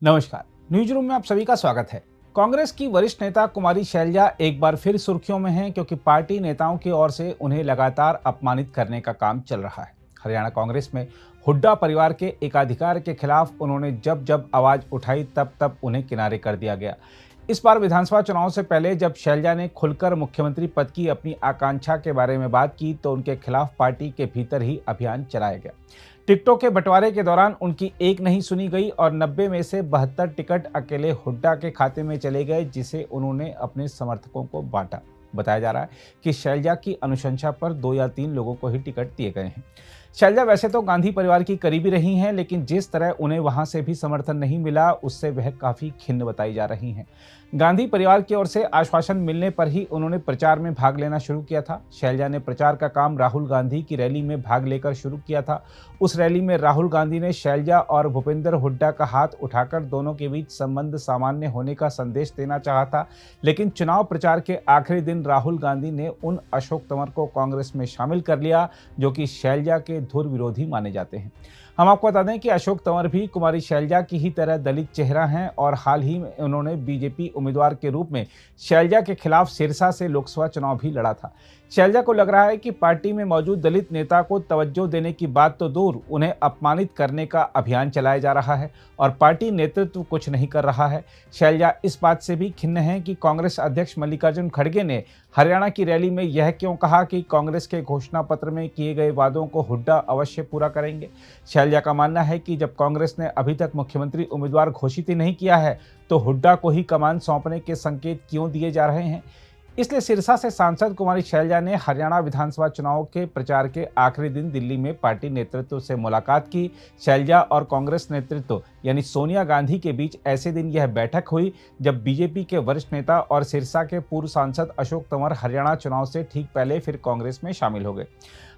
नमस्कार। News room में आप सभी का स्वागत है। कांग्रेस की वरिष्ठ नेता कुमारी शैलजा एक बार फिर सुर्खियों में हैं क्योंकि पार्टी नेताओं की ओर से उन्हें लगातार अपमानित करने का काम चल रहा है। हरियाणा कांग्रेस में हुड्डा परिवार के एकाधिकार के खिलाफ उन्होंने जब जब आवाज उठाई तब तब उन्हें किनारे कर दिया गया। इस बार विधानसभा चुनाव से पहले जब शैलजा ने खुलकर मुख्यमंत्री पद की अपनी आकांक्षा के बारे में बात की तो उनके खिलाफ पार्टी के भीतर ही अभियान चलाया गया। टिकटों के बंटवारे के दौरान उनकी एक नहीं सुनी गई और 90 में से 72 टिकट अकेले हुड्डा के खाते में चले गए, जिसे उन्होंने अपने समर्थकों को बांटा। बताया जा रहा है कि शैलजा की अनुशंसा पर 2 या 3 लोगों को ही टिकट दिए गए हैं। शैलजा वैसे तो गांधी परिवार की करीबी रही हैं, लेकिन जिस तरह उन्हें वहां से भी समर्थन नहीं मिला उससे वह काफी खिन्न बताई जा रही हैं। गांधी परिवार की ओर से आश्वासन मिलने पर ही उन्होंने प्रचार में भाग लेना शुरू किया था। शैलजा ने प्रचार का काम राहुल गांधी की रैली में भाग लेकर शुरू किया था। उस रैली में राहुल गांधी ने शैलजा और भूपेंद्र हुड्डा का हाथ उठाकर दोनों के बीच संबंध सामान्य होने का संदेश देना चाहा था, लेकिन चुनाव प्रचार के आखिरी दिन राहुल गांधी ने उन अशोक तंवर को कांग्रेस में शामिल कर लिया जो कि शैलजा के धुर विरोधी माने जाते हैं। हम आपको बता दें कि अशोक तंवर भी कुमारी शैलजा की ही तरह दलित चेहरा हैं और हाल ही में उन्होंने बीजेपी उम्मीदवार के रूप में शैलजा के खिलाफ सिरसा से लोकसभा चुनाव भी लड़ा था। शैलजा को लग रहा है कि पार्टी में मौजूद दलित नेता को तवज्जो देने की बात तो दूर, उन्हें अपमानित करने का अभियान चलाया जा रहा है और पार्टी नेतृत्व कुछ नहीं कर रहा है। शैलजा इस बात से भी खिन्न है कि कांग्रेस अध्यक्ष मल्लिकार्जुन खड़गे ने हरियाणा की रैली में यह क्यों कहा कि कांग्रेस के घोषणा पत्र में किए गए वादों को हुड्डा अवश्य पूरा करेंगे। शैलजा का मानना है कि जब कांग्रेस ने अभी तक मुख्यमंत्री उम्मीदवार घोषित ही नहीं किया है तो हुड्डा को ही कमान सौंपने के संकेत क्यों दिए जा रहे हैं। इसलिए सिरसा से सांसद कुमारी शैलजा ने हरियाणा विधानसभा चुनाव के प्रचार के आखिरी दिन दिल्ली में पार्टी नेतृत्व से मुलाकात की। शैलजा और कांग्रेस नेतृत्व यानी सोनिया गांधी के बीच ऐसे दिन यह बैठक हुई जब बीजेपी के वरिष्ठ नेता और सिरसा के पूर्व सांसद अशोक तंवर हरियाणा चुनाव से ठीक पहले फिर कांग्रेस में शामिल हो गए।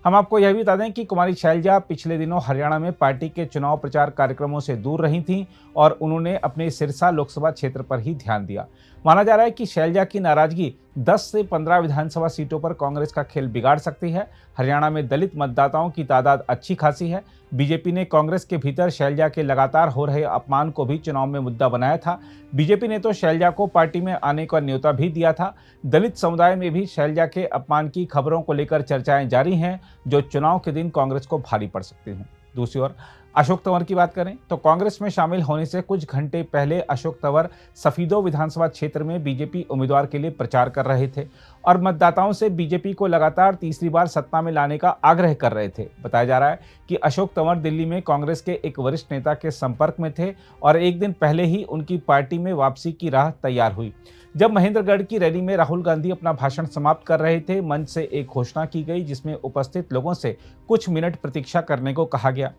हम आपको यह भी बता दें कि कुमारी शैलजा पिछले दिनों हरियाणा में पार्टी के चुनाव प्रचार कार्यक्रमों से दूर रही थीं और उन्होंने अपने सिरसा लोकसभा क्षेत्र पर ही ध्यान दिया। माना जा रहा है कि शैलजा की नाराजगी 10 से 15 विधानसभा सीटों पर कांग्रेस का खेल बिगाड़ सकती है। हरियाणा में दलित मतदाताओं की तादाद अच्छी खासी है। बीजेपी ने कांग्रेस के भीतर शैलजा के लगातार हो रहे अपमान को भी चुनाव में मुद्दा बनाया था। बीजेपी ने तो शैलजा को पार्टी में आने का न्योता भी दिया था। दलित समुदाय में भी शैलजा के अपमान की खबरों को लेकर चर्चाएं जारी हैं, जो चुनाव के दिन कांग्रेस को भारी पड़ सकती हैं। दूसरी ओर अशोक तंवर की बात करें तो कांग्रेस में शामिल होने से कुछ घंटे पहले अशोक तंवर सफीदो विधानसभा क्षेत्र में बीजेपी उम्मीदवार के लिए प्रचार कर रहे थे और मतदाताओं से बीजेपी को लगातार तीसरी बार सत्ता में लाने का आग्रह कर रहे थे। बताया जा रहा है कि अशोक तंवर दिल्ली में कांग्रेस के एक वरिष्ठ नेता के संपर्क में थे और एक दिन पहले ही उनकी पार्टी में वापसी की राह तैयार हुई। जब महेंद्रगढ़ की रैली में राहुल गांधी अपना भाषण समाप्त कर रहे थे, मंच से एक घोषणा की गई जिसमें उपस्थित लोगों से कुछ मिनट प्रतीक्षा करने को कहा गया।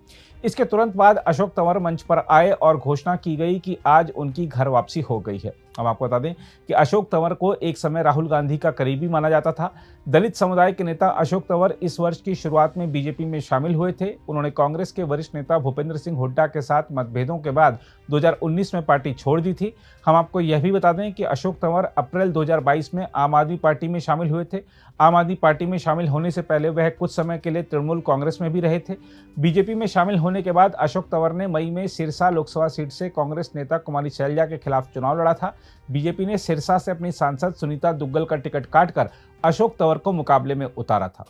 इसके तुरंत बाद अशोक तंवर मंच पर आए और घोषणा की गई कि आज उनकी घर वापसी हो गई है। हम आपको बता दें कि अशोक तंवर को एक समय राहुल गांधी का करीबी माना जाता था। दलित समुदाय के नेता अशोक तंवर इस वर्ष की शुरुआत में बीजेपी में शामिल हुए थे। उन्होंने कांग्रेस के वरिष्ठ नेता भूपेंद्र सिंह हुड्डा के साथ मतभेदों के बाद 2019 में पार्टी छोड़ दी थी। हम आपको यह भी बता दें कि अशोक तंवर अप्रैल 2022 में आम आदमी पार्टी में शामिल हुए थे। आम आदमी पार्टी में शामिल होने से पहले वह कुछ समय के लिए तृणमूल कांग्रेस में भी रहे थे। बीजेपी में शामिल होने के बाद अशोक तंवर ने मई में सिरसा लोकसभा सीट से कांग्रेस नेता कुमारी शैलजा के खिलाफ चुनाव लड़ा था। बीजेपी ने सिरसा से अपनी सांसद सुनीता दुग्गल का टिकट काटकर अशोक तंवर को मुकाबले में उतारा था।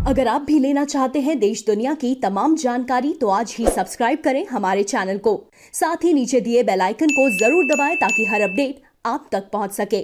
अगर आप भी लेना चाहते हैं देश दुनिया की तमाम जानकारी तो आज ही सब्सक्राइब करें हमारे चैनल को। साथ ही नीचे दिए बेल आइकन को जरूर दबाएं ताकि हर अपडेट आप तक पहुंच सके।